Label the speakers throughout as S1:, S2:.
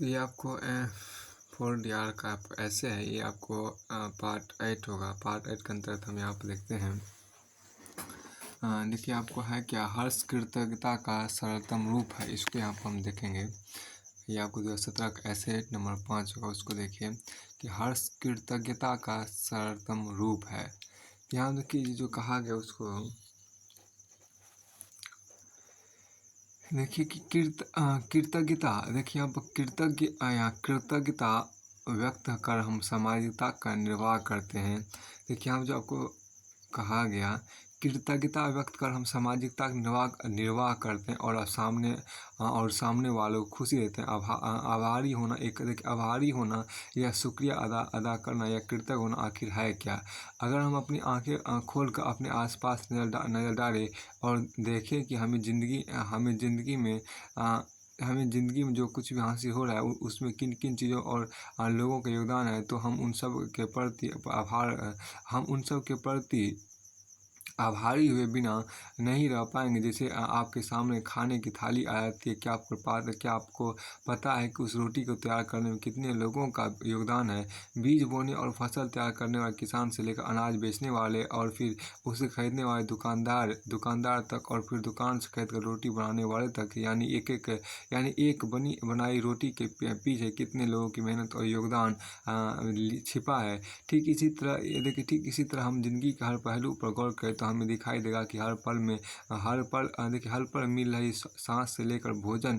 S1: तो ये आपको 4DR का आप ऐसे है, ये आपको पार्ट 8 होगा। पार्ट 8 के अंतर्गत हम यहाँ पर देखते हैं। देखिए आपको है क्या, हर्ष कृतज्ञता का सरलतम रूप है, इसको यहाँ पर हम देखेंगे। ये आपको 2017 का ऐसे नंबर 5 होगा, उसको देखिए कि हर्ष कृतज्ञता का सरलतम रूप है। यहाँ देखिए जो कहा गया उसको देखिए कि कृतज्ञता, देखिए यहाँ पर कृतज्ञता व्यक्त कर हम सामाजिकता का निर्वाह करते हैं। देखिए यहाँ जो आपको कहा गया, कृतज्ञता व्यक्त कर हम सामाजिकता का निर्वाह करते हैं और सामने वालों को खुशी देते हैं। आभारी होना, एक देखिए आभारी होना या शुक्रिया अदा करना या कृतज्ञ होना आखिर है क्या। अगर हम अपनी आंखें खोल कर अपने आसपास नज़र डालें और देखें कि हमें ज़िंदगी में जो कुछ भी हासिल हो रहा है उसमें किन किन चीज़ों और लोगों का योगदान है, तो हम उन सब के प्रति आभारी हुए बिना नहीं रह पाएंगे। जैसे आपके सामने खाने की थाली आ जाती है, क्या आपको पता है कि उस रोटी को तैयार करने में कितने लोगों का योगदान है। बीज बोने और फसल तैयार करने वाले किसान से लेकर अनाज बेचने वाले और फिर उसे खरीदने वाले दुकानदार तक, और फिर दुकान से खरीद कर रोटी बनाने वाले तक, यानी एक बनी बनाई रोटी के पीछे कितने लोगों की मेहनत और योगदान छिपा है। ठीक इसी तरह हम जिंदगी के हर पहलू पर गौर करें तो हमें दिखाई देगा कि हर हर पल मिल रही सांस से लेकर भोजन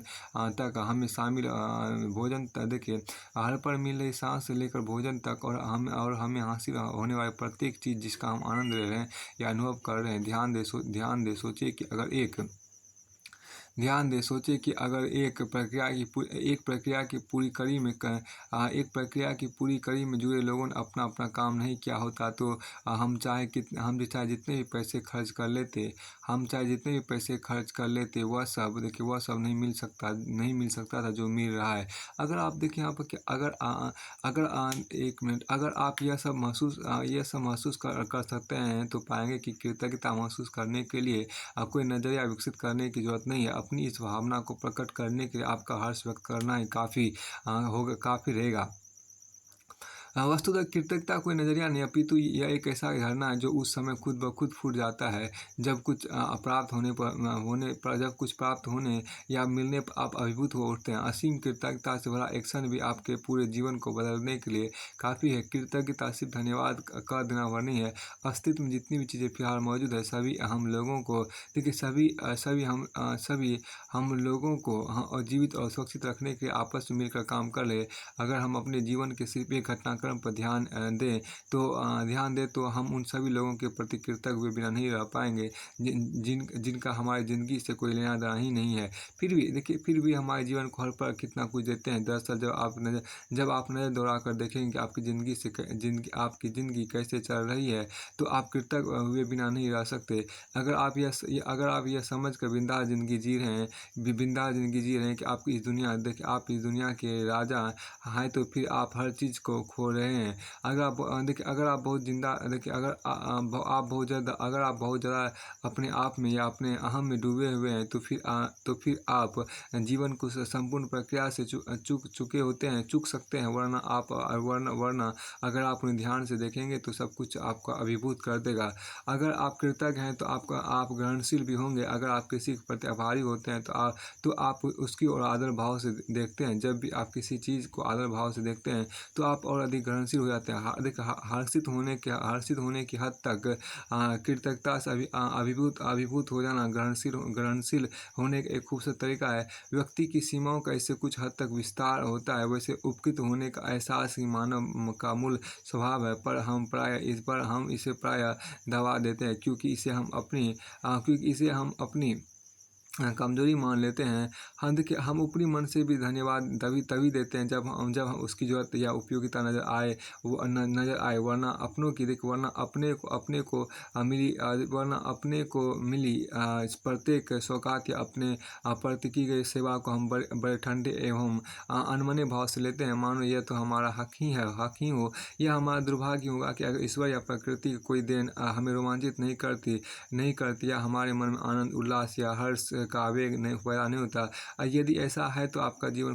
S1: तक हमें शामिल भोजन तक देखिए हर पल मिल रही सांस से लेकर भोजन तक, और हमें हासिल होने वाली प्रत्येक चीज़ जिसका हम आनंद ले रहे हैं या अनुभव कर रहे हैं। ध्यान दे सोचिए कि अगर एक प्रक्रिया की पूरी कड़ी में जुड़े लोगों ने अपना अपना काम नहीं किया होता तो हम चाहे जितने भी पैसे खर्च कर लेते वह सब नहीं मिल सकता था जो मिल रहा है। अगर आप देखिए यहाँ पर कि एक मिनट, अगर आप यह सब महसूस कर सकते हैं तो पाएंगे कि कृतज्ञता महसूस करने के लिए कोई नज़रिया विकसित करने की जरूरत नहीं है। अपनी इस भावना को प्रकट करने के लिए आपका हर्ष व्यक्त करना ही काफ़ी रहेगा। वस्तुतः कृतज्ञता कोई नज़रिया नहीं, अपितु यह एक ऐसा झरना है जो उस समय खुद ब खुद फूट जाता है जब कुछ जब कुछ प्राप्त होने या मिलने पर आप अभिभूत हो उठते हैं। असीम कृतज्ञता से भरा एक क्षण भी आपके पूरे जीवन को बदलने के लिए काफ़ी है। कृतज्ञता सिर्फ धन्यवाद कर देना वह नहीं है। अस्तित्व में जितनी भी चीज़ें फिलहाल मौजूद है सभी हम लोगों को देखिए सभी हम लोगों को और जीवित और सुरक्षित रखने के लिए आपस में मिलकर काम कर ले। अगर हम अपने जीवन के सिर्फ एक घटनाक्रम पर ध्यान दें तो हम उन सभी लोगों के प्रति कृतज्ञ हुए बिना नहीं रह पाएंगे जिनका हमारी ज़िंदगी से कोई लेना देना ही नहीं है। फिर भी हमारे जीवन को हर पल कितना कुछ देते हैं। दरअसल जब आप नज़र दौड़ा कर देखेंगे कि आपकी ज़िंदगी कैसे चल रही है तो आप कृतज्ञ हुए बिना नहीं रह सकते। अगर आप यह समझ कर बिंदास ज़िंदगी जी रहे हैं कि आप इस दुनिया के राजा हैं तो फिर आप हर चीज़ को खो रहे हैं। अगर आप बहुत ज़्यादा अपने आप में या अपने अहम में डूबे हुए हैं तो फिर आप जीवन को संपूर्ण प्रक्रिया से चूक सकते हैं। वरना अगर आप उन्हें ध्यान से देखेंगे तो सब कुछ आपका अभिभूत कर देगा। अगर आप कृतज्ञ हैं तो आप ग्रहणशील भी होंगे। अगर आप किसी के प्रति आभारी होते हैं तो आप उसकी ओर आदर भाव से देखते हैं। जब भी आप किसी चीज़ को आदर भाव से देखते हैं तो आप और अधिक ग्रहणशील हो जाते हैं। हर्षित होने की हद तक कृतज्ञता से अभिभूत हो जाना ग्रहणशील होने का एक खूबसूरत तरीका है। व्यक्ति की सीमाओं का इससे कुछ हद तक विस्तार होता है। वैसे उपकृत होने का एहसास ही मानव का मूल स्वभाव है, पर हम इसे प्रायः दबा देते हैं क्योंकि इसे हम अपनी कमजोरी मान लेते हैं। हम ऊपरी मन से भी धन्यवाद तभी देते हैं जब हम उसकी जरूरत या उपयोगिता नज़र आए। वरना अपने को मिली प्रत्येक सौगात या अपने प्रति की गई सेवा को हम बड़े ठंडे एवं अनमने भाव से लेते हैं, मानो यह तो हमारा हक ही हो। यह हमारा दुर्भाग्य होगा कि अगर ईश्वर या प्रकृति की कोई देन हमें रोमांचित नहीं करती या हमारे मन में आनंद, उल्लास या हर्ष का आवेग नहीं पैदा नहीं होता। यदि ऐसा है तो आपका जीवन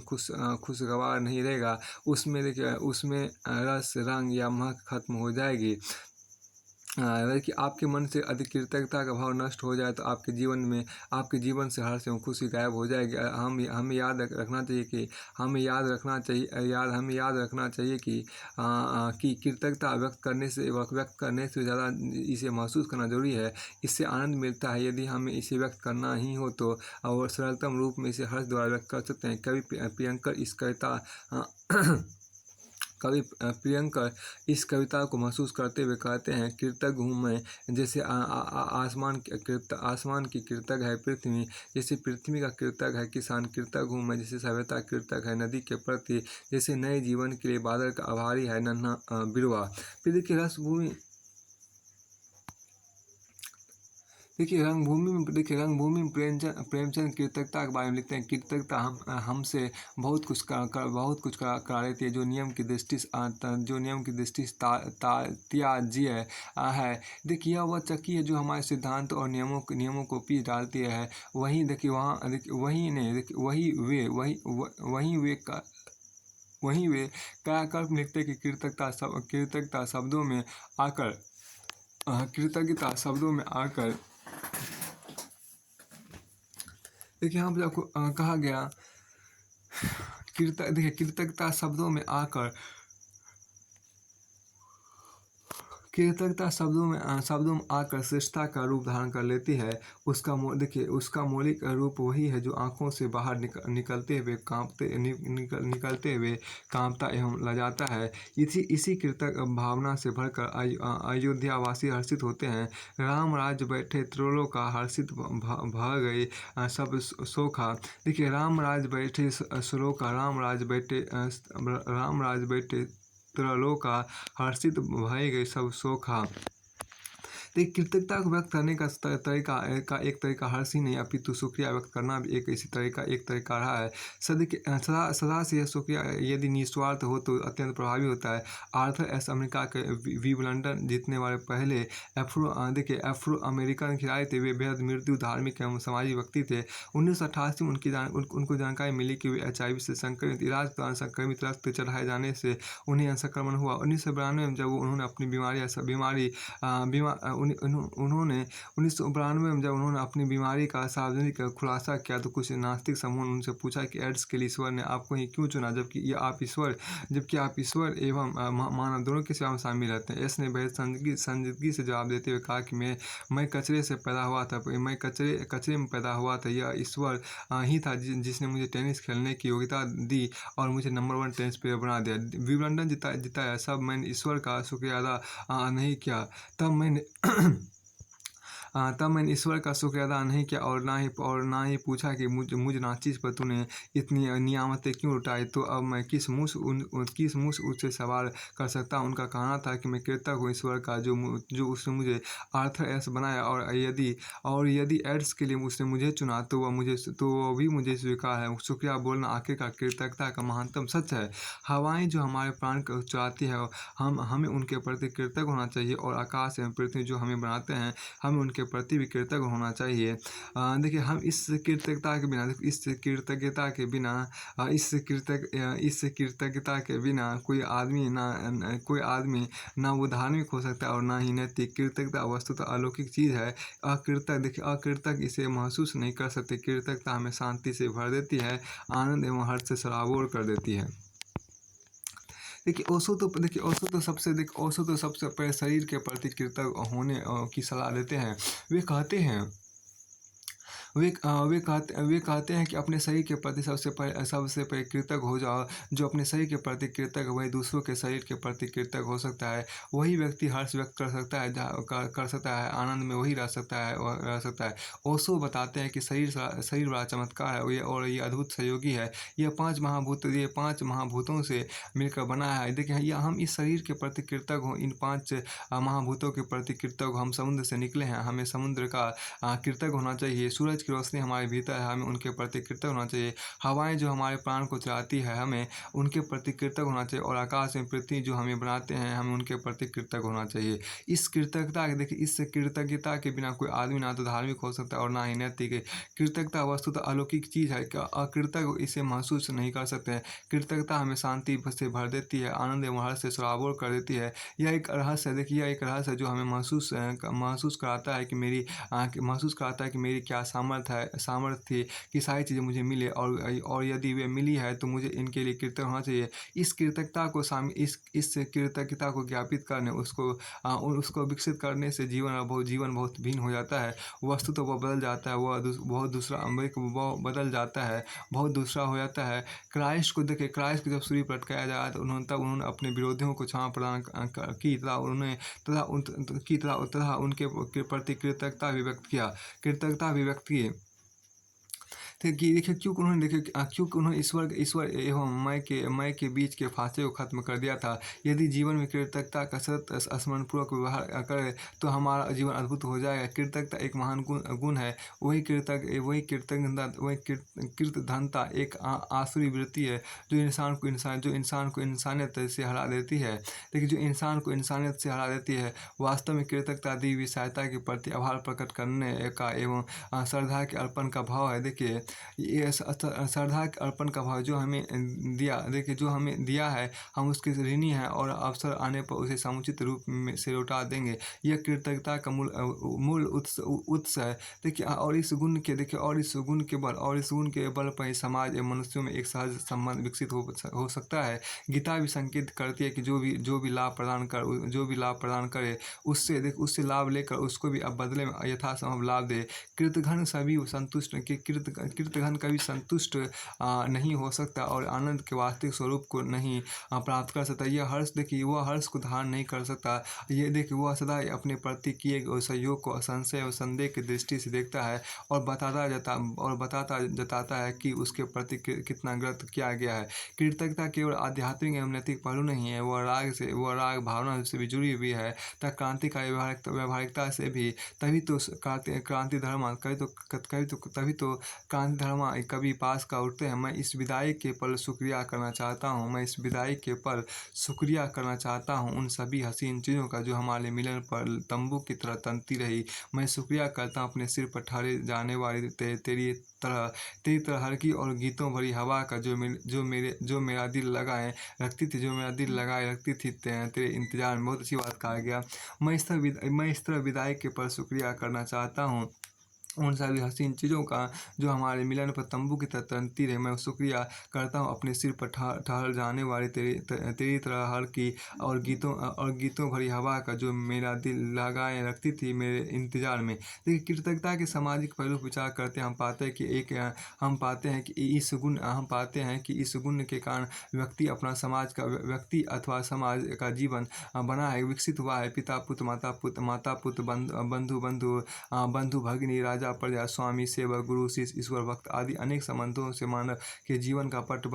S1: खुशगवार नहीं रहेगा। उसमें देखिए उसमें रस, रंग या महक खत्म हो जाएगी। अगर कि आपके मन से अधिक कृतज्ञता का भाव नष्ट हो जाए तो आपके जीवन से हर्ष एवं खुशी गायब हो जाएगी। हमें याद रखना चाहिए कि हमें याद रखना चाहिए कि कृतज्ञता व्यक्त करने से ज़्यादा इसे महसूस करना जरूरी है। इससे आनंद मिलता है। यदि हमें इसे व्यक्त करना ही हो तो और सरलतम रूप में इसे हर्ष द्वारा व्यक्त कर सकते हैं। प्रियंकर इस कविता को महसूस करते हुए कहते हैं, कृतज्ञ हूँ मैं जैसे आसमान की कृतज्ञ है पृथ्वी, जैसे पृथ्वी का कृतज्ञ है किसान। कृतज्ञ हूँ मैं जैसे सभ्यता कृतज्ञ है नदी के प्रति, जैसे नए जीवन के लिए बादल का आभारी है नन्हा बिरवा। फिर देखिए रंगभूमि में प्रेमचंद कृतज्ञता के बारे में लिखते हैं। कृतज्ञता हमसे बहुत कुछ करा लेती है, जो नियम की दृष्टि से त्याज्य है। देखिए यह वह चक्की है जो हमारे सिद्धांत और नियमों को पीस डालती है। वहीं देखिए वहाँ देखिए वही नहीं देखिए वहीं वे कायाकल्प लिखते कि कृतज्ञता शब्दों में आकर देखिए यहाँ पर आपको कहा गया कृतज्ञता शब्दों में आकर श्रेष्ठता का रूप धारण कर लेती है। उसका मौलिक रूप वही है जो आंखों से बाहर निकलते हुए कांपता एवं लजाता है। इसी कृतज्ञ भावना से भरकर अयोध्यावासी हर्षित होते हैं। राम राज्य बैठे त्रिलोका हर्षित भ गए सब सोखा। देखिए राम राज्य बैठे त्रिलोका हर्षित भय गए सब सोखा। देखिए कृतज्ञता को व्यक्त करने का एक तरीका हर्ष ही नहीं अपितु शुक्रिया व्यक्त करना भी एक तरीका रहा है। सदा से यह शुक्रिया यदि निस्वार्थ हो तो अत्यंत प्रभावी होता है। आर्थर एस अमेरिका के विंबलडन जीतने वाले पहले अफ्रो अमेरिकन खिलाड़ी थे। वे बेहद मृत्यु धार्मिक एवं सामाजिक व्यक्ति थे। 1988 में उनको जानकारी मिली कि वे HIV से संक्रमित। इलाज के दौरान संक्रमित रक्त चढ़ाए जाने से उन्हें संक्रमण हुआ। 1992 में जब उन्होंने अपनी अपनी बीमारी का सार्वजनिक खुलासा किया तो कुछ नास्तिक समूह ने उनसे पूछा कि एड्स के लिए ईश्वर ने आपको ही क्यों चुना, जबकि आप ईश्वर एवं मानव दोनों की सेवा में शामिल रहते हैं। एस ने बेहद संजीदगी से जवाब देते हुए कहा कि मैं कचरे से पैदा हुआ था, मैं कचरे में पैदा हुआ था। यह ईश्वर ही था जिसने मुझे टेनिस खेलने की योग्यता दी और मुझे नंबर 1 टेनिस प्लेयर बना दिया। विंबलडन जिताया सब मैंने ईश्वर का शुक्रिया अदा नहीं किया। तब मैंने ईश्वर का शुक्र अदा नहीं किया और ना ही पूछा कि मुझ नाचिस पर तूने इतनी नियामतें क्यों लुटाई। तो अब मैं किस मुँह से उससे सवाल कर सकता हूँ। उनका कहना था कि मैं कृतज्ञ हूँ ईश्वर का जो उसने मुझे आर्थर एस बनाया और यदि एड्स के लिए उसने मुझे चुना तो वह भी मुझे स्वीकार है। शुक्रिया बोलना आखिरकार कृतज्ञता का महानतम सच है। हवाएं जो हमारे प्राण को चलाती है हमें उनके प्रति कृतज्ञ होना चाहिए और आकाश एवं पृथ्वी जो हमें बनाते हैं हमें उनके प्रति भी कृतज्ञ होना चाहिए। देखिए हम इस कृतज्ञता के बिना कोई आदमी ना वो धार्मिक हो सकता है और ना ही नैतिक। कृतज्ञता वस्तुतः अलौकिक चीज़ है। अकृतज्ञ इसे महसूस नहीं कर सकते। कृतज्ञता हमें शांति से भर देती है, आनंद एवं हर्ष से सराबोर कर देती है। ओशो तो सबसे पहले शरीर के प्रति कृतज्ञ होने की सलाह देते हैं। वे कहते हैं कि अपने शरीर के प्रति सबसे पहले कृतज्ञ हो जाओ। जो अपने शरीर के प्रति कृतज्ञ वही दूसरों के शरीर के प्रति कृतज्ञ हो सकता है। वही व्यक्ति हर्ष व्यक्त कर सकता है, आनंद में वही रह सकता है। ओशो बताते हैं कि शरीर बड़ा चमत्कार है और ये अद्भुत सहयोगी है। ये पांच महाभूतों से मिलकर बना है। देखिए हम इस शरीर के प्रति कृतज्ञ हो, इन 5 महाभूतों के प्रति कृतज्ञ। हम समुद्र से निकले हैं, हमें समुद्र का कृतज्ञ होना चाहिए। सूरज की रोशनी हमारे भीतर है, हमें उनके प्रति कृतज्ञ होना चाहिए। हवाएँ जो हमारे प्राण को चलाती है, हमें उनके प्रति कृतज्ञ होना चाहिए, और आकाश में पृथ्वी जो हमें बनाते हैं, हमें उनके प्रति कृतज्ञ होना चाहिए। इस कृतज्ञता देखिए, इस कृतज्ञता के बिना कोई आदमी ना तो धार्मिक हो सकता है और ना ही नैतिक है। कृतज्ञता वस्तुतः अलौकिक चीज़ है, अकृतज्ञ इसे महसूस नहीं कर सकते हैं। कृतज्ञता हमें शांति से भर देती है, आनंद एवं हर्ष से सराबोर कर देती है। यह एक रहस्य है, देखिए यह एक रहस्य है जो हमें महसूस कराता है कि महसूस कराता है कि मेरी क्या सामर्थ्य थी कि सारी चीज़ें मुझे मिले, और यदि वे मिली है तो मुझे इनके लिए कृतज्ञ होना चाहिए। इस कृतज्ञता को ज्ञापित करने, उसको विकसित करने से जीवन बहुत भिन्न हो जाता है। वस्तु तो वह बदल जाता है, बहुत दूसरा वो बदल जाता है, बहुत दूसरा हो जाता है। क्राइस्ट को देखिए, क्राइस्ट को जब सूली पर लटकाया जाए तो उन्होंने अपने विरोधियों को क्षमा प्रदान की, तथा उनके प्रति कृतज्ञता भी व्यक्त की। तो कि देखिए क्योंकि उन्होंने ईश्वर एवं मैं के बीच के फासले को खत्म कर दिया था। यदि जीवन में कृतज्ञता का सतत स्मरणपूर्वक व्यवहार करें तो हमारा जीवन अद्भुत हो जाएगा। कृतज्ञता एक महान गुण है। वही कृतधनता एक आसुरी वृत्ति है जो इंसान को इंसानियत से हरा देती है। देखिए, जो इंसान को इंसानियत से हरा देती है। वास्तव में कृतज्ञता दी हुई सहायता के प्रति आभार प्रकट करने का एवं श्रद्धा के अर्पण का भाव है। देखिए, ये श्रद्धा के अर्पण का भाव जो हमें दिया, देखिए जो हमें दिया है, हम उसके ऋणी हैं और अवसर आने पर उसे समुचित रूप में से लौटा देंगे। यह कृतज्ञता का मूल उत्स है। देखिए, और इस गुण के बल पर ही समाज एवं मनुष्यों में एक सहज संबंध विकसित हो सकता है। गीता भी संकेत करती है कि जो भी लाभ प्रदान करे, उससे लाभ लेकर उसको भी अब बदले में यथासंभव लाभ दे। कृतघ्न कभी संतुष्ट नहीं हो सकता और आनंद के वास्तविक स्वरूप को नहीं प्राप्त कर सकता। यह हर्ष, देखिए वह हर्ष को धारण नहीं कर सकता। ये देखिए, वह सदा अपने प्रति किए गए सहयोग को संशय और संदेह की दृष्टि से देखता है और जताता है कि उसके प्रति कितना ग्रत किया गया है। कृतज्ञता केवल आध्यात्मिक एवं नैतिक पहलू नहीं है, वह राग भावना से भी जुड़ी हुई है, तथा क्रांतिकारी व्यवहारिकता से भी। तभी तो क्रांति धर्म कभी पास का उठते हैं। मैं इस विदाई के पल शुक्रिया करना चाहता हूँ उन सभी हसीन चीज़ों का जो हमारे मिलन पर तंबू की तरह तनती रही। मैं शुक्रिया करता हूँ अपने सिर पर ठहरे जाने वाली तेरी तरह हल्की और गीतों भरी हवा का जो मेरा दिल लगाए रखती थी तेरे इंतजार में। बहुत अच्छी बात कहा गया। मैं इस तरह विदाई के पर शुक्रिया करना चाहता हूँ उन सभी हसीन चीज़ों का जो हमारे मिलन पर तंबू की तरह तनती रहे। मैं शुक्रिया करता हूँ अपने सिर पर ठहर जाने वाली तेरी तरह हल्की और गीतों भरी हवा का जो मेरा दिल लगाए रखती थी मेरे इंतजार में। देखिए, कृतज्ञता के सामाजिक पहलू पर विचार करते हम पाते हैं कि इस गुण के कारण व्यक्ति अथवा समाज का जीवन बना है, विकसित हुआ है। पिता पुत्र, माता पुत्र, बंधु भगिनी, राजा प्रजा, स्वामी सेवक, गुरु शिष्य, ईश्वर भक्त आदि अनेक संबंधों से मानव के जीवन का पट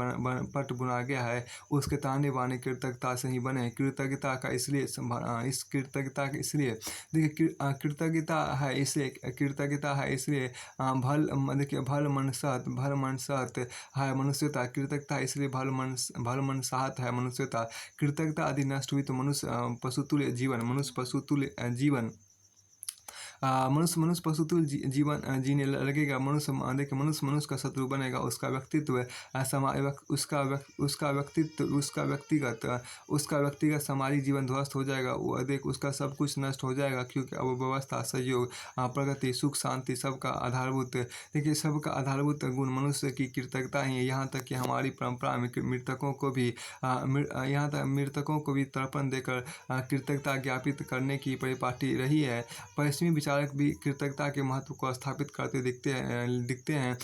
S1: बुना गया है। उसके ताने बाने कृतज्ञता से ही बने। कृतज्ञता इसलिए देखिए, कृतज्ञता है इसलिए भल मन सहत है मनुष्यता। कृतज्ञता इसलिए भल मन साहत है मनुष्यता। कृतज्ञता आदि नष्ट हुई तो मनुष्य पशुतुल्य जीने लगेगा। मनुष्य का शत्रु बनेगा। उसका व्यक्तिगत सामाजिक जीवन ध्वस्त हो जाएगा। उसका सब कुछ नष्ट हो जाएगा, क्योंकि अब व्यवस्था, सहयोग, प्रगति, सुख, शांति सबका आधारभूत गुण मनुष्य की कृतज्ञता ही है। यहाँ तक कि हमारी परंपरा में मृतकों को भी तर्पण देकर कृतज्ञता ज्ञापित करने की परिपाटी रही है। पश्चिमी विचारक भी कृतज्ञता के महत्व को स्थापित करते हुए दिखते हैं।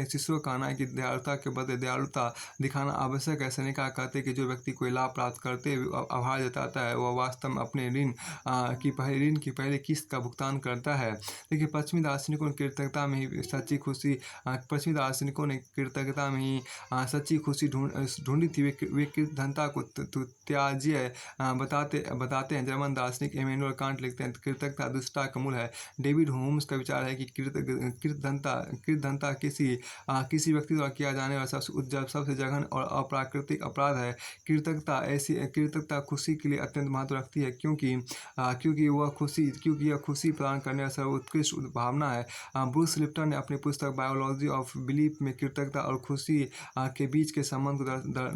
S1: शिष्यों का कहना है कि दयालुता के बदले दयालुता दिखाना आवश्यक है। सेनेका कहते हैं कि जो व्यक्ति कोई लाभ प्राप्त करते हुए आभार जताता है वह वास्तव में अपने ऋण की पहले किस्त का भुगतान करता है। देखिए, पश्चिमी दार्शनिकों ने कृतज्ञता में ही सच्ची खुशी ढूंढी थी। वे कृतज्ञता को त्याज्य बताते हैं। जर्मन दार्शनिक इमैनुअल कांट लिखते हैं, कृतज्ञता दुष्टता का मूल है। डेविड ह्यूम्स का विचार है कि कृतघ्नता किसी व्यक्ति द्वारा किया जाने वाला सबसे जघन्य और अप्राकृतिक अपराध है। कृतज्ञता खुशी के लिए अत्यंत महत्व रखती है, क्योंकि यह खुशी प्रदान करने वाला सर्वोत्कृष्ट भावना है। ब्रूस लिप्टन ने अपनी पुस्तक बायोलॉजी ऑफ बिलीफ में कृतज्ञता और खुशी के बीच के संबंध को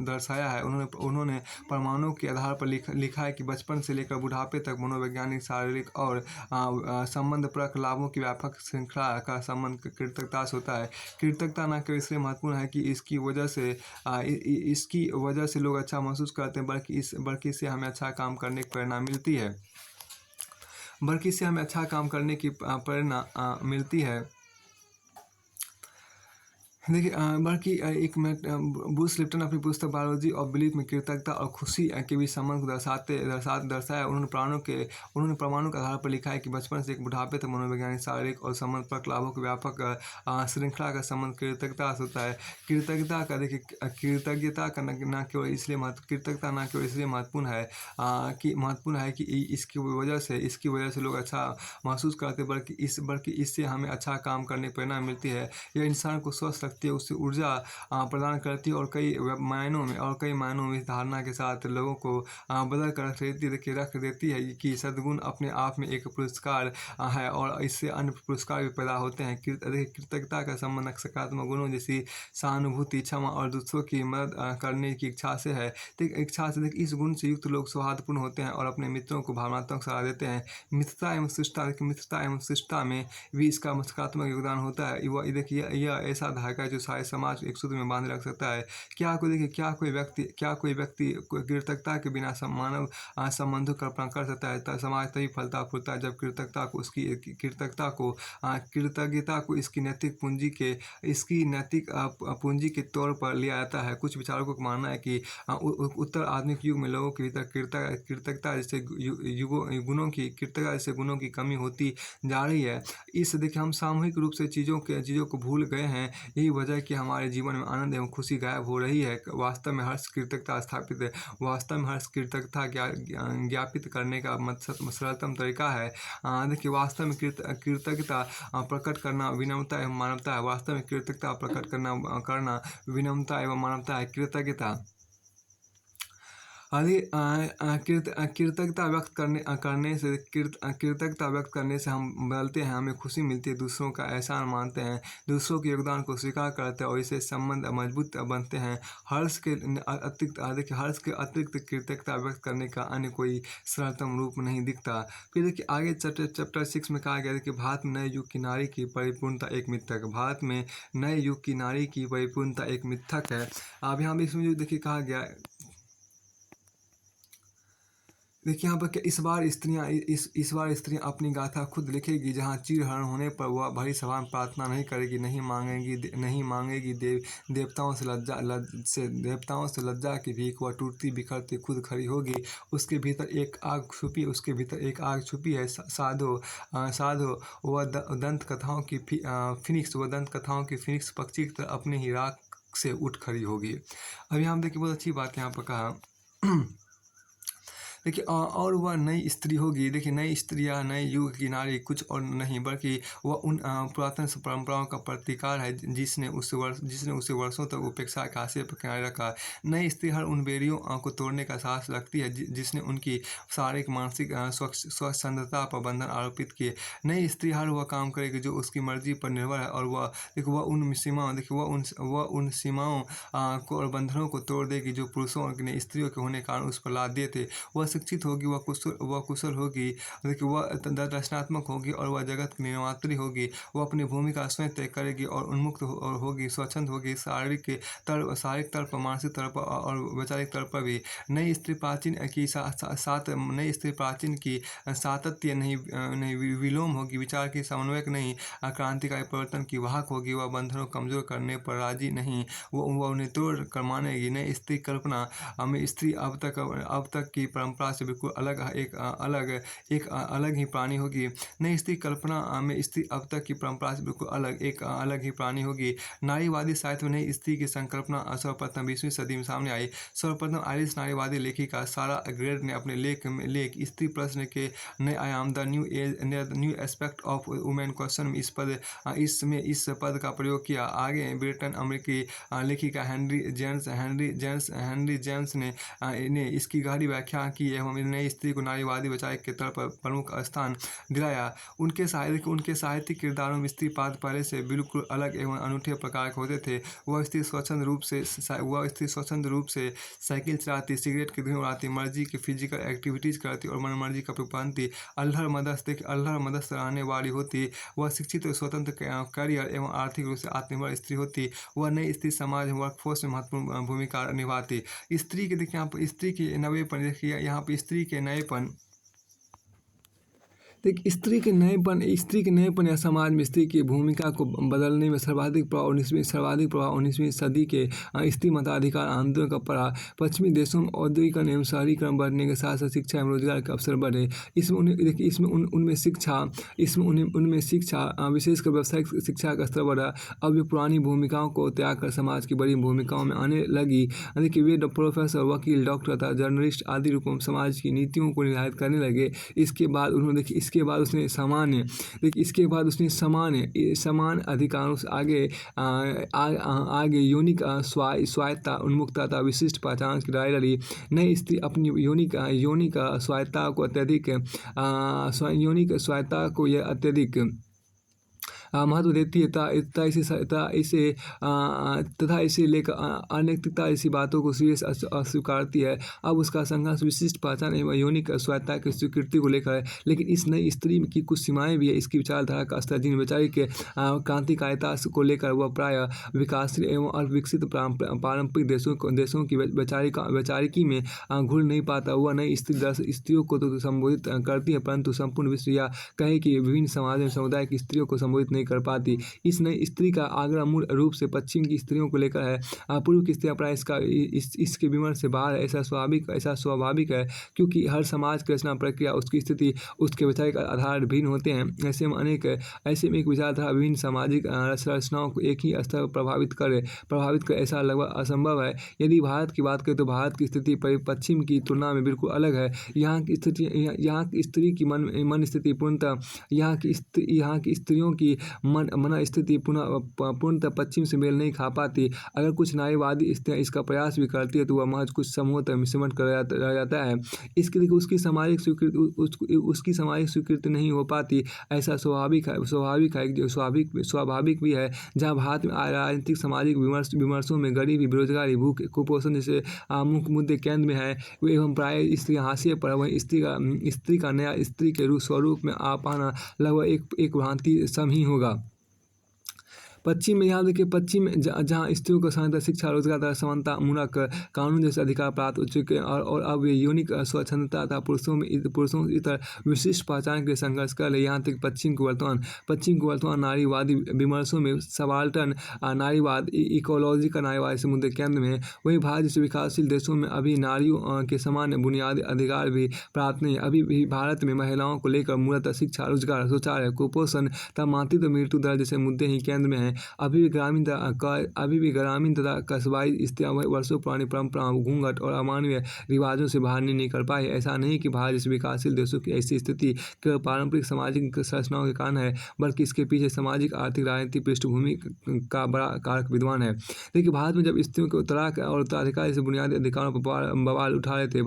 S1: दर्शाया है। उन्होंने परमाणु के आधार पर लिखा है कि बचपन से लेकर बुढ़ापे तक मनोवैज्ञानिक, शारीरिक और संबंधपरक लाभों की व्यापक श्रृंखला का संबंध कृतज्ञता से होता है। कृतज्ञता न केवल इसलिए महत्वपूर्ण है कि इसकी वजह से लोग अच्छा महसूस करते हैं, बल्कि इससे हमें अच्छा काम करने की प्रेरणा मिलती है। देखिए बल्कि एक मिनट ब्रूस लिप्टन अपनी पुस्तक बायोलॉजी ऑफ बिलीफ में कृतज्ञता और खुशी के बीच संबंध को दर्शाया। उन्होंने परमाणु के आधार पर लिखा है कि बचपन से एक बुढ़ापे तक मनोवैज्ञानिक, शारीरिक और संबंधपरक लाभों की व्यापक श्रृंखला का संबंध कृतज्ञता से होता है। कृतज्ञता का न केवल इसलिए महत्वपूर्ण है कि इसकी वजह से लोग अच्छा महसूस करते, बल्कि इससे हमें अच्छा काम करने की प्रेरणा मिलती है। यह इंसान को स्वस्थ रखती है, उससे ऊर्जा प्रदान करती है और कई मायनों में इस धारणा के साथ लोगों को बदल कर रख देती है कि सद्गुण अपने आप में एक पुरस्कार है और इससे अन्य पुरस्कार भी पैदा होते हैं। कृतज्ञता का संबंध सकारात्मक गुणों जैसी सहानुभूति, क्षमा और दूसरों की मदद करने की इच्छा से है। इस गुण से युक्त लोग सौहार्दपूर्ण होते हैं और अपने मित्रों को भावनात्मक सलाह देते हैं। मित्रता एवं शिष्टता में भी इसका सकारात्मक योगदान होता है। यह ऐसा धागा है जो सारे समाज एक सूत्र में बांधे रख सकता है। क्या कोई व्यक्ति कृतज्ञता के बिना मानव संबंधों की कल्पना कर सकता है? समाज तभी फलता फूलता है जब कृतज्ञता को इसकी नैतिक पूंजी के तौर पर लिया जाता है। कुछ विचारकों का मानना है कि उत्तर आधुनिक युग में लोगों के भीतर कृतज्ञता जैसे गुणों की कमी होती जा रही है। देखिए हम सामूहिक रूप से चीज़ों को भूल गए हैं। यही वजह है कि हमारे जीवन में आनंद एवं खुशी गायब हो रही है। वास्तव में हर्ष कृतज्ञता ज्ञापित करने का सरलतम तरीका है। देखिए वास्तव में कृतज्ञता प्रकट करना विनम्रता एवं मानवता है। कृतज्ञता कृतज्ञता व्यक्त करने से हम बदलते हैं, हमें खुशी मिलती है, दूसरों का एहसान मानते हैं, दूसरों के योगदान को स्वीकार करते हैं और इससे संबंध मजबूत बनते हैं। हर्ष के अतिरिक्त कृतज्ञता व्यक्त करने का अन्य कोई सरलतम रूप नहीं दिखता। फिर देखिए आगे चैप्टर 6 में कहा गया है कि भारत में नए युग की नारी की परिपूर्णता एक मिथक है। अब यहाँ पे इसमें देखिए कहा गया देखिए यहाँ पर क्या इस बार स्त्रियाँ अपनी गाथा खुद लिखेगी, जहाँ चीरहरण होने पर वह भरी सभा में प्रार्थना नहीं करेगी, नहीं मांगेगी देवताओं से लज्जा की भीख। वह टूटती बिखरती खुद खड़ी होगी, उसके भीतर एक आग छुपी है। साधो वह दंत कथाओं की फिनिक्स पक्षी की तरह अपनी ही राख से उठ खड़ी होगी। अभी हम देखिए बहुत अच्छी बात यहाँ पर कहा देखिए और वह नई स्त्री होगी। देखिए नई स्त्री या नए युग की नारी कुछ और नहीं बल्कि वह उन पुरातन परंपराओं का प्रतिकार है जिसने उसे वर्षों तक उपेक्षा के हाशिए पर किनारे रखा। नई स्त्री हर उन बेड़ियों को तोड़ने का साहस रखती है जिसने उनकी शारीरिक मानसिक स्वच्छंदता पर बंधन आरोपित किए। नई स्त्री हर वह काम करेगी जो उसकी मर्जी पर निर्भर है और वह उन सीमाओं को और बंधनों को तोड़ देगी जो पुरुषों ने स्त्रियों के होने के कारण उस पर लाद दिए थे। वह शिक्षित होगी, वह कुशल होगी, देखिए वह रचनात्मक होगी और वह जगत की निर्मात्री होगी। वह अपनी भूमिका स्वयं तय करेगी और उन्मुक्त होगी, स्वच्छंद होगी, शारीरिक तौर पर, मानसिक तौर पर और वैचारिक तौर पर भी। नई स्त्री प्राचीन की सातत्य नहीं विलोम होगी, विचार की समन्वयक नहीं, क्रांतिकारी परिवर्तन की वाहक होगी। वह बंधनों को कमजोर करने पर राजी नहीं, वह उन्हें तोड़ कर मानेगी। नई स्त्री कल्पना में स्त्री अब तक की परंपरा परंपरा से बिल्कुल अलग ही प्राणी होगी। नई स्त्री कल्पना में स्त्री अब तक की परंपरा से बिल्कुल अलग ही प्राणी होगी। नारीवादी साहित्य में नई स्त्री की संकल्पना सर्वप्रथम 20वीं सदी में सामने आई। सर्वप्रथम आयरिश नारीवादी लेखिका सारा ग्रेड ने अपने लेख स्त्री प्रश्न के नए आयाम the new aspect of women question में इस पद का प्रयोग किया। आगे ब्रिटेन अमेरिकी लेखिका हेनरी जेम्स ने इसकी गहरी व्याख्या की एवं नई स्त्री को नारीवादी विचार के तौर पर प्रमुख स्थान दिलाया। उनके साहित्यिक किरदारों में स्त्री पात्र पहले से बिल्कुल अलग एवं अनूठे प्रकार के होते थे। वह स्त्री स्वच्छंद रूप से साइकिल चलाती, सिगरेट की धुएं उड़ाती, मर्जी की फिजिकल एक्टिविटीज करती और मनमर्जी कपड़े पहनती, अल्हड़ मदस्त रहने वाली होती। वह शिक्षित और स्वतंत्र करियर एवं आर्थिक रूप से आत्मनिर्भर स्त्री होती। वह नई स्त्री समाज वर्कफोर्स में महत्वपूर्ण भूमिका निभाती। स्त्री के देखिए यहाँ पर स्त्री के नवेपन, देखिए यहाँ पर स्त्री के नएपन, देखिए स्त्री के नएपन या समाज में स्त्री की भूमिका को बदलने में सर्वाधिक प्रभाव 19वीं सदी के स्त्री मताधिकार आंदोलन का पड़ा। पश्चिमी देशों में औद्योगिकरण एवं शहरीकरण बढ़ने के साथ साथ शिक्षा एवं रोजगार के अवसर बढ़े। उनमें शिक्षा विशेषकर व्यावसायिक शिक्षा का स्तर बढ़ा। अब वे पुरानी भूमिकाओं को त्याग कर समाज की बड़ी भूमिकाओं में आने लगी। देखिए वे प्रोफेसर, वकील, डॉक्टर तथा जर्नलिस्ट आदि रूपों में समाज की नीतियों को निर्धारित करने लगे। इसके बाद उसने समान अधिकारों से आगे यौनिक स्वायत्तता, उन्मुक्तता तथा विशिष्ट पहचान की लड़ाई लड़ी। नई स्त्री अपनी यौनिक स्वायत्तता को यह अत्यधिक महत्व देती है तथा इसे लेकर अनैतिकता ऐसी बातों को सीरियस अस्वीकारती है। अब उसका संघर्ष विशिष्ट पहचान एवं यौनिक स्वायत्तता की स्वीकृति को लेकर है। लेकिन इस नई स्त्री की कुछ सीमाएं भी है। इसकी विचारधारा का स्तर जिन वैचारिक क्रांतिकारिता को लेकर वह प्राय विकासशील एवं अल्पविकसित पारंपरिक देशों की वैचारिकी में घुल नहीं पाता। वह नई स्त्रियों को तो संबोधित करती है, परंतु संपूर्ण विश्व या कहे कि विभिन्न समाज एवं समुदाय की स्त्रियों को संबोधित नहीं कर पाती। इस नई स्त्री का आग्रह मूल रूप से पश्चिम की स्त्रियों को लेकर है। पूर्व की स्त्रियां प्राय इसके विमर्श से बाहर है। ऐसा स्वाभाविक है क्योंकि हर समाज की रचना प्रक्रिया, उसकी स्थिति, उसके वैचारिक आधार भिन्न होते हैं। ऐसे में एक विचारधारा विभिन्न सामाजिक रचनाओं को एक ही स्तर पर प्रभावित करे ऐसा लगभग असंभव है। यदि भारत की बात करें तो भारत की स्थिति पश्चिम की तुलना में बिल्कुल अलग है। यहाँ की स्त्री की मन स्थिति पूर्णतः यहाँ की स्त्रियों की मन स्थिति पूर्णतः पश्चिम से मेल नहीं खा पाती। अगर कुछ नारीवादी स्त्रियां इसका प्रयास भी करती है तो वह महज कुछ समूह तक सिमट कर रह जाता है। उसकी सामाजिक स्वीकृति नहीं हो पाती। ऐसा स्वाभाविक भी है। जहाँ भारत में राजनीतिक सामाजिक विमर्शों में गरीबी, बेरोजगारी, भूख, कुपोषण जैसे मुख्य मुद्दे केंद्र में है एवं प्राय स्त्रियां हाशिए पर, वहीं स्त्री का नया स्त्री के स्वरूप में आ पाना लगभग एक भ्रांति सम ही होगा। पश्चिम में यहाँ देखिए, पश्चिम में जहाँ स्त्रियों को समानता, शिक्षा, रोजगार तथा समानता मूलक कानून जैसे अधिकार प्राप्त हो चुके हैं और अब ये यौनिक स्वच्छंदता तथा पुरुषों की तरह विशिष्ट पहचान के लिए संघर्ष कर रहे। यहाँ तक पश्चिम को वर्तमान नारीवादी विमर्शों में सबाल्टर्न नारीवाद, इकोलॉजी का नारीवाद से मुद्दे केंद्र में है। वहीं भारत जैसे विकासशील देशों में अभी नारियों के समान बुनियादी अधिकार भी प्राप्त नहीं है। अभी भी भारत में महिलाओं को लेकर मूलतः शिक्षा, रोजगार, शौचालय, कुपोषण तथा मातृत्व मृत्यु दर जैसे मुद्दे ही केंद्र में हैं। अभी भी ग्रामीण तथा कस्बाई स्त्रियां वर्षों पुरानी परंपराओं, घूंघट और अमानवीय रिवाजों से बाहर नहीं निकल पाई। ऐसा नहीं कि भारत जैसे विकासशील देशों की ऐसी स्थिति केवल पारंपरिक सामाजिक संरचनाओं के कारण है, बल्कि इसके पीछे सामाजिक, आर्थिक, राजनीतिक पृष्ठभूमि का बड़ा कारक विद्वान है। देखिए, भारत में जब स्त्रियों को तलाक और उत्तराधिकार जैसे बुनियादी अधिकारों पर बवाल उठा रहे थे,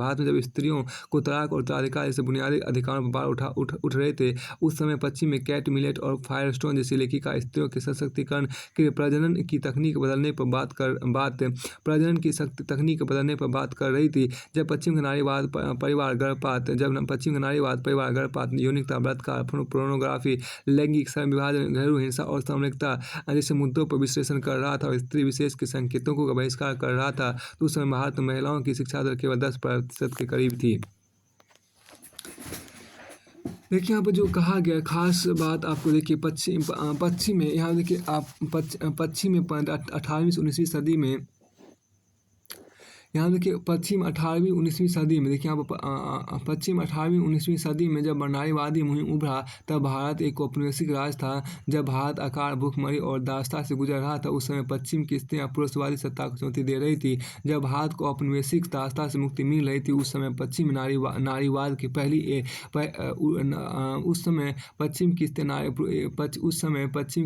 S1: उठ रहे थे, उस समय पश्चिम में कैट मिलेट और फायरस्टोन जैसी लेखिका स्त्रियों के सशक्तिकरण के प्रजनन की तकनीक बदलने पर बात कर रही थी। जब पश्चिम का नारीवाद परिवार गर्भपात, यौनिकता, बलात्कार, पोर्नोग्राफी, लैंगिक विभाजन, घरेलू हिंसा और समलैंगिकता जैसे मुद्दों पर विश्लेषण कर रहा था और स्त्री विशेष के संकेतों का बहिष्कार कर रहा था, तो उस समय भारत में महिलाओं की शिक्षा दर केवल 10% के करीब थी। देखिए, यहाँ पर जो कहा गया खास बात आपको देखिए, पश्चिम में यहाँ देखिए आप पश्चिम में 18वीं से 19वीं सदी में यहाँ देखिए पश्चिम 18वीं 19वीं सदी में, देखिए यहाँ पर पश्चिम 18वीं 19वीं सदी में जब नारीवादी मुहिम उभरा तब भारत एक औपनिवेशिक राज था। जब भारत अकाल, भूखमरी और दासता से गुजर रहा था उस समय पश्चिम की स्त्रियां पुरुषवादी सत्ता को चुनौती दे रही थी। जब भारत को औपनिवेशिक दासता से मुक्ति मिल रही थी उस समय पश्चिम नारीवाद की पहली उस समय पश्चिम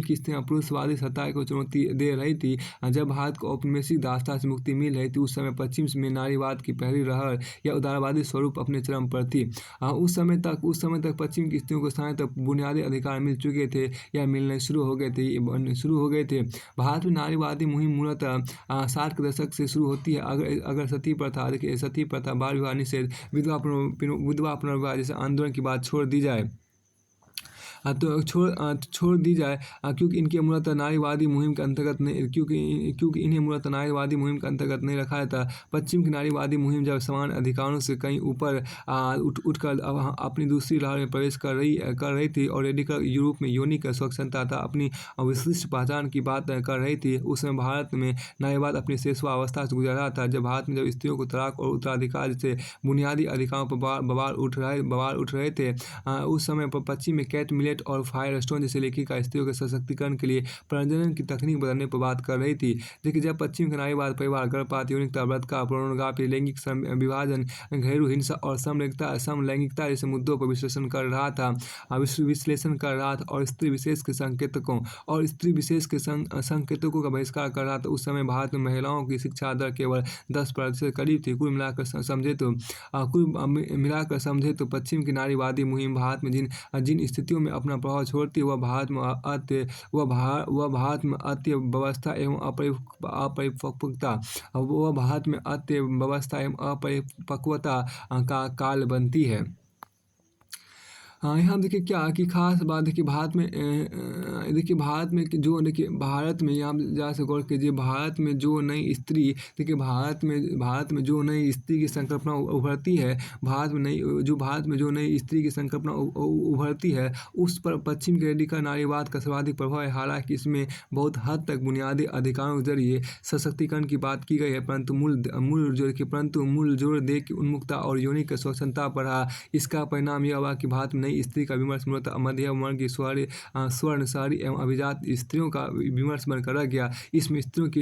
S1: की स्त्रियां पुरुषवादी सत्ता को चुनौती दे रही थी। जब भारत को औपनिवेशिक दासता से मुक्ति मिल रही थी उस समय पश्चिम में नारीवाद की पहली लहर या उदारवादी स्वरूप अपने चरम पर थी। उस समय तक पश्चिम की स्त्रियों को स्थानीय तक बुनियादी अधिकार मिल चुके थे या मिलने शुरू हो गए थे। भारत में नारीवादी मुहिम मूलतः 60 के दशक से शुरू होती है। अगर सती प्रथा, बाल विवाह निषेध, विधवा पुनर्विवाह जैसे आंदोलन की बात छोड़ दी जाए क्योंकि इनके मूलतः नारीवादी मुहिम के अंतर्गत नहीं, क्योंकि इन्हें मूलतः नारीवादी मुहिम के अंतर्गत नहीं रखा जाता। पश्चिम की नारीवादी मुहिम जब समान अधिकारों से कहीं ऊपर उठकर अपनी दूसरी लहर में प्रवेश कर रही थी और रेडिकल यूरोप में यौनिक स्वतंत्रता था अपनी विशिष्ट पहचान की बात कर रही थी, उस समय भारत में नारीवाद अपनी शेषवावस्था से गुजर रहा था। जब भारत में जब स्त्रियों को तलाक और उत्तराधिकार जैसे बुनियादी अधिकारों पर बवाल उठ रहे थे, उस समय पर पश्चिम में कैट मिलेट और फायरस्टोन जैसे लेखिका स्त्रियों के सशक्तिकरण के लिए प्रजनन की तकनीक बदलने पर बात कर रही थी। देखिए जब पश्चिम का नारीवाद परिवार, गर्भपात, यौनिकता, बलात्कार, पोर्नोग्राफी, लैंगिक विभाजन, घरेलू हिंसा और समलैंगिकता जैसे मुद्दों पर विश्लेषण कर रहा था और स्त्री विशेष के संकेतकों का बहिष्कार कर रहा था, उस समय भारत में महिलाओं की शिक्षा दर केवल 10% करीब थी। कुल मिलाकर समझे तो पश्चिम की नारीवादी मुहिम भारत में जिन स्थितियों में अपना प्रभाव छोड़ती है वह भारत में अर्थव्यवस्था एवं अपरिपक्वता का काल बनती है। यहाँ देखिए क्या कि खास बात देखिए भारत में यहाँ जहाँ से गौर कीजिए भारत में जो नई स्त्री की संकल्पना उभरती है, भारत में जो नई स्त्री की संकल्पना उभरती है उस पर पश्चिम के रेडिकल नारीवाद का सर्वाधिक प्रभाव है। हालांकि इसमें बहुत हद तक बुनियादी अधिकारों के जरिए सशक्तिकरण की बात की गई है, परंतु मूल जोर दे की उन्मुक्ता और यौनिक स्वतंत्रता पर रहा। इसका परिणाम यह हुआ कि भारत में नई स्त्री का विमर्श मूलतः मध्यम वर्ग की स्वर्ण शहरी एवं अभिजात स्त्रियों का विमर्श बनकर रह गया। इसमें स्त्रियों के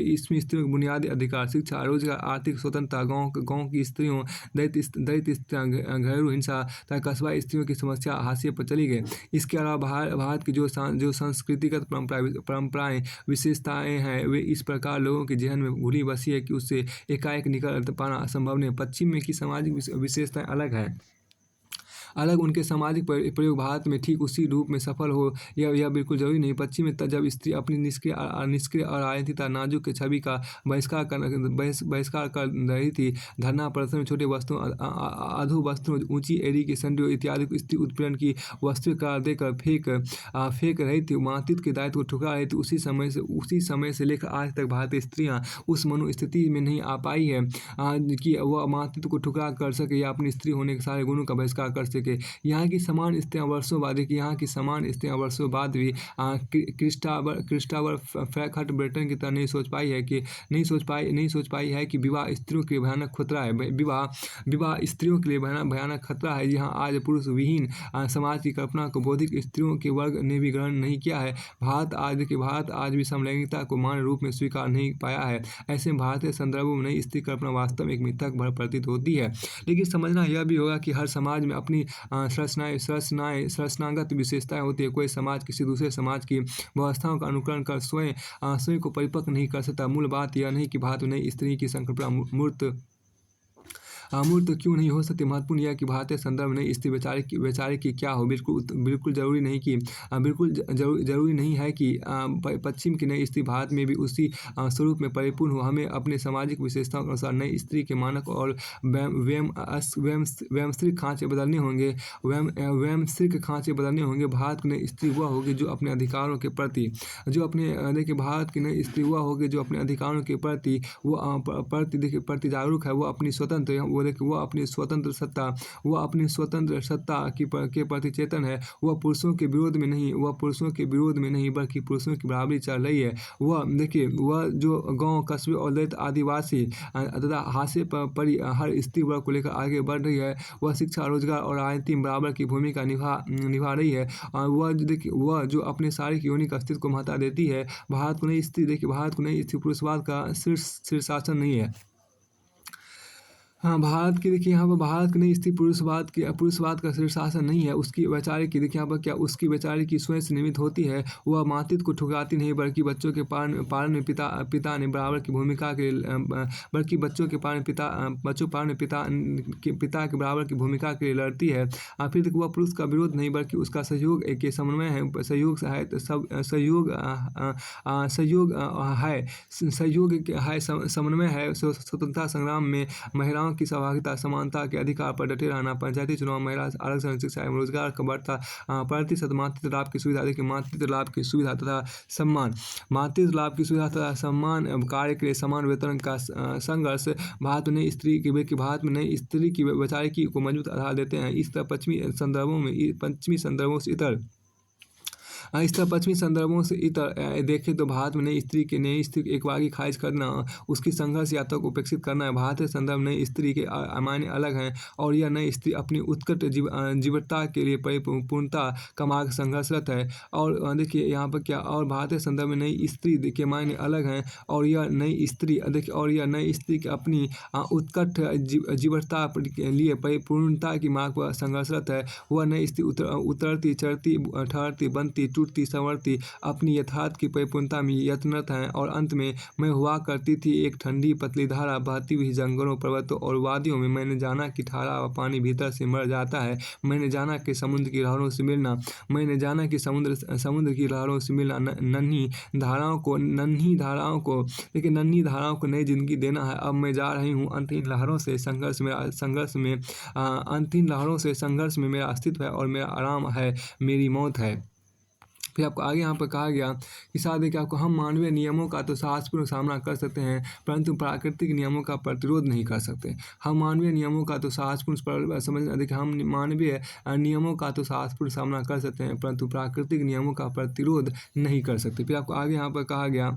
S1: बुनियादी अधिकार, शिक्षा, रोजगार, आर्थिक स्वतंत्रता, गाँव की स्त्रियों, दलित स्त्रियाँ, घरेलू हिंसा तथा कस्बा स्त्रियों की समस्या हाशिए पर चली गई। इसके अलावा भारत की जो संस्कृतिगत परंपराएं, विशेषताएं हैं वे इस प्रकार लोगों के जहन में घुली बसी है कि उससे एकाएक निकल पाना असंभव नहीं। पश्चिम में की सामाजिक विशेषताएं अलग उनके सामाजिक प्रयोग भारत में ठीक उसी रूप में सफल हो यह बिल्कुल जरूरी नहीं। पश्चिम में जब स्त्री अपनी निष्क्रिय और राजनीतिता नाजुक के छवि का बहिष्कार कर रही थी, धरना प्रदर्शन में छोटे वस्त्रों, अधो वस्त्रों, ऊंची एड़ी के संडियों इत्यादि स्त्री उत्पीड़न की वस्तुएं करार देकर फेंक रही थी, मातृत्व के दायित्व को ठुकरा रही थी, उसी समय से लेकर आज तक भारतीय स्त्रियाँ उस मनोस्थिति में नहीं आ पाई है कि वह मातृत्व को ठुकरा कर सके या अपनी स्त्री होने के सारे गुणों का बहिष्कार कर सके। यहाँ की समान स्त्रियाँ वर्षों बाद भी क्रिस्टोफर फ्रैंकफर्ट ब्रेटन की तरह नहीं सोच पाई है कि विवाह स्त्रियों के लिए भयानक खतरा है। विवाह स्त्रियों के लिए भयानक खतरा है। यहाँ आज पुरुष विहीन समाज की कल्पना को बौद्धिक स्त्रियों के वर्ग ने भी ग्रहण नहीं किया है। भारत आज भी समलैंगिकता को मान्य रूप में स्वीकार नहीं पाया है। ऐसे में भारतीय संदर्भों में नई स्त्री कल्पना वास्तव में एक मिथक भर प्रतीत होती है। लेकिन समझना यह भी होगा कि हर समाज में अपनी संरचनागत विशेषताएं होती है। कोई समाज किसी दूसरे समाज की व्यवस्थाओं का अनुकरण कर स्वयं को परिपक्व नहीं कर सकता। मूल बात यह नहीं कि भारत में नई स्त्री की संकल्पना मूर्त क्यों नहीं हो सकती, महत्वपूर्ण यह कि भारतीय संदर्भ में स्त्री वैचारिक की क्या हो। बिल्कुल जरूरी नहीं है कि पश्चिम की नई स्त्री भारत में भी उसी स्वरूप में परिपूर्ण हो। हमें अपने सामाजिक विशेषताओं के अनुसार नई स्त्री के मानक और व्यवसायिक खांचे बदलने होंगे। भारत की नई स्त्री वह होगी जो अपने अधिकारों के प्रति जागरूक है, वो अपनी स्वतंत्र वो देखिए वह अपनी स्वतंत्र सत्ता, वह अपनी स्वतंत्र सत्ता के प्रति चेतन है। वह पुरुषों के विरोध में नहीं, वह पुरुषों के विरोध में नहीं बल्कि पुरुषों की बराबरी चल रही है। वह देखिए वह जो गाँव, कस्बे और दलित आदिवासी तथा हाशिए पर पड़ी हर स्त्री वर्ग को लेकर आगे बढ़ रही है। वह शिक्षा, रोजगार और राजनीति में बराबर की भूमिका निभा रही है। वह जो देखिए वह जो अपने शारीरिक यौनिक अस्तित्व को महत्ता देती है। भारत को नई स्त्री देखिए, भारत को नई स्त्री पुरुषवाद का शीर्षासन नहीं है। हाँ, भारत की देखिए यहाँ पर भारत की नई स्थिति पुरुषवाद का शीर्षासन नहीं है। उसकी बेचारे की देखिए यहाँ पर क्या उसकी बेचारे की स्वयं से निर्मित होती है। वह मातृत्व को ठुकराती नहीं बल्कि बच्चों के पालन में पिता ने बराबर की भूमिका के बल्कि बच्चों के पालन में पिता के बराबर की भूमिका के लिए लड़ती है। फिर देखिए वह पुरुष का विरोध नहीं बल्कि उसका सहयोग के समन्वय है। सहयोग है तो सब सहयोग है, समन्वय है। स्वतंत्रता संग्राम में महिलाओं की सहभागिता, समानता के अधिकार पर डटे रहना, पंचायती चुनाव, महिला आरक्षण, शिक्षा एवं रोजगार का बढ़ता प्रतिशत, मातृत्व लाभ की सुविधा देखिए मातृत्व लाभ की सुविधा तथा सम्मान, मातृत्व लाभ की सुविधा तथा सम्मान कार्य के लिए समान वेतन का संघर्ष भारत में नई स्त्री की वैचारिकी को मजबूत आधार देते हैं। इस तरह पश्चिमी संदर्भों से इतर देखें तो भारत में नई स्त्री की एकबागी खारिज करना, उसकी संघर्ष यात्रा को उपेक्षित करना है। भारतीय संदर्भ नई स्त्री के मायने अलग हैं और यह नई स्त्री अपनी उत्कट जीवटता के लिए परिपूर्णता का मार्ग संघर्षरत है। और देखिए यहाँ पर क्या, और भारतीय संदर्भ में नई स्त्री के मायने अलग हैं और यह नई स्त्री देखिए और यह नई स्त्री की अपनी उत्कट जीवटता के लिए परिपूर्णता की मार्ग पर संघर्षरत है। वह नई स्त्री उतरती, चढ़ती, ठहरती, बनती, टूटती, संवरती, अपनी यथार्थ की परिपूर्णता में यत्नरत हैं। और अंत में मैं हुआ करती थी एक ठंडी पतली धारा बहती हुई जंगलों, पर्वतों और वादियों में। मैंने जाना कि ठहरा हुआ पानी भीतर से मर जाता है। मैंने जाना कि समुद्र की लहरों से मिलना नन्ही धाराओं को नई जिंदगी देना है। अब मैं जा रही हूँ अंतहीन लहरों से संघर्ष में मेरा अस्तित्व है और मेरा आराम है, मेरी मौत है। फिर आपको आगे यहाँ पर कहा गया कि साथ देखिए आपको, हम मानवीय नियमों का तो साहसपूर्ण सामना कर सकते हैं परंतु प्राकृतिक नियमों का प्रतिरोध नहीं कर सकते। हम मानवीय नियमों का तो साहसपूर्ण समझना देखिए, हम मानवीय नियमों का तो साहसपूर्ण सामना कर सकते हैं परंतु प्राकृतिक नियमों का प्रतिरोध नहीं कर सकते। फिर आपको आगे यहाँ पर कहा गया